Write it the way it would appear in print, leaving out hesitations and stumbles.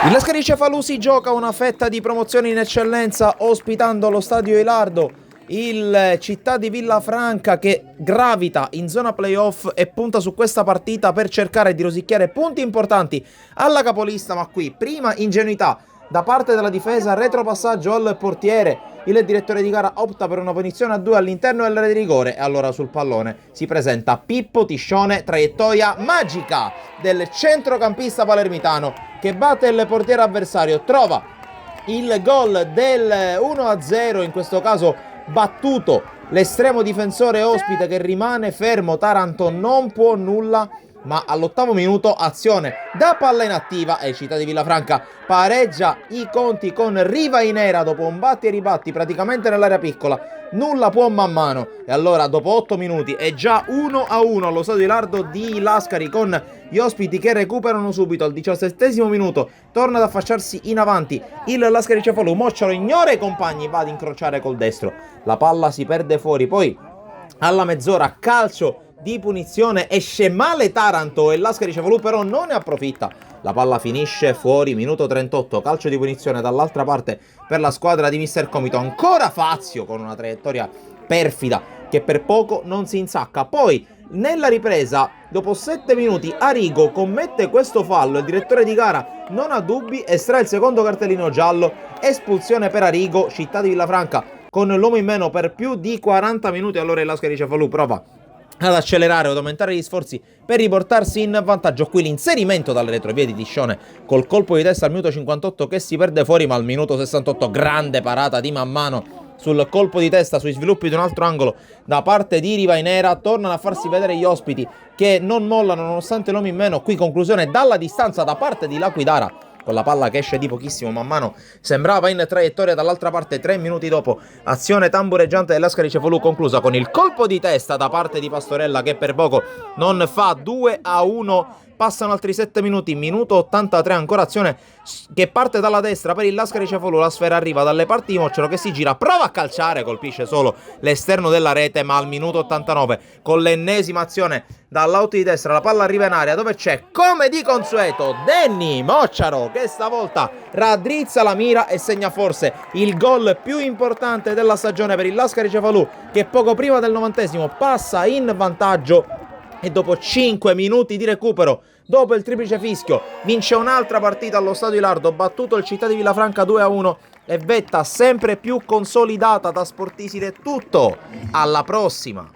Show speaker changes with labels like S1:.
S1: Il Lascari Cefalù si gioca una fetta di promozione in eccellenza ospitando allo Stadio Ilardo il Città di Villafranca, che gravita in zona playoff e punta su questa partita per cercare di rosicchiare punti importanti alla capolista. Ma qui prima ingenuità da parte della difesa, retropassaggio al portiere. Il direttore di gara opta per una punizione a 2 all'interno dell'area di rigore e allora sul pallone si presenta Pippo Tiscione, traiettoria magica del centrocampista palermitano che batte il portiere avversario, trova il gol del 1-0, in questo caso battuto l'estremo difensore ospite che rimane fermo. Taranto non può nulla, ma all'8° minuto azione da palla inattiva e Città di Villafranca pareggia i conti con Rivainera dopo un batti e ribatti praticamente nell'area piccola. Nulla può man mano e allora dopo 8 minuti è già 1-1 allo Stadio Ilardo di Lascari, con gli ospiti che recuperano subito. Al 17° minuto torna ad affacciarsi in avanti il Lascari Cefalù. Mocciaro ignora i compagni, va ad incrociare col destro, la palla si perde fuori. Poi alla mezz'ora calcio di punizione, esce male Taranto e Lascari Cefalù però non ne approfitta. La palla finisce fuori, minuto 38, calcio di punizione dall'altra parte per la squadra di Mister Comito. Ancora Fazio con una traiettoria perfida che per poco non si insacca. Poi nella ripresa, dopo 7 minuti, Arrigo commette questo fallo, il direttore di gara non ha dubbi, estrae il secondo cartellino giallo, espulsione per Arrigo. Città di Villafranca con l'uomo in meno per più di 40 minuti. Allora il Lascari Cefalù prova ad accelerare, ad aumentare gli sforzi per riportarsi in vantaggio. Qui l'inserimento dalle retrovie di Tiscione col colpo di testa al minuto 58 che si perde fuori, ma al minuto 68 grande parata di Mammano sul colpo di testa, sui sviluppi di un altro angolo da parte di Rivainera. Tornano a farsi vedere gli ospiti che non mollano nonostante l'uomo in meno. Qui conclusione dalla distanza da parte di Laquidara, con la palla che esce di pochissimo. Mammano sembrava in traiettoria dall'altra parte. 3 minuti dopo, azione tambureggiante del Lascari Cefalù conclusa con il colpo di testa da parte di Pastorella che per poco non fa 2-1. Passano altri 7 minuti, minuto 83, ancora azione che parte dalla destra per il Lascari Cefalù. La sfera arriva dalle parti di Mocciaro che si gira, prova a calciare, colpisce solo l'esterno della rete, ma al minuto 89 con l'ennesima azione dall'auto di destra la palla arriva in area dove c'è, come di consueto, Danny Mocciaro che stavolta raddrizza la mira e segna forse il gol più importante della stagione per il Lascari Cefalù, che poco prima del 90° passa in vantaggio e dopo 5 minuti di recupero, dopo il triplice fischio, vince un'altra partita allo Stadio Ilardo, battuto il Città di Villafranca 2-1 e vetta sempre più consolidata da Sportiside. Tutto, alla prossima!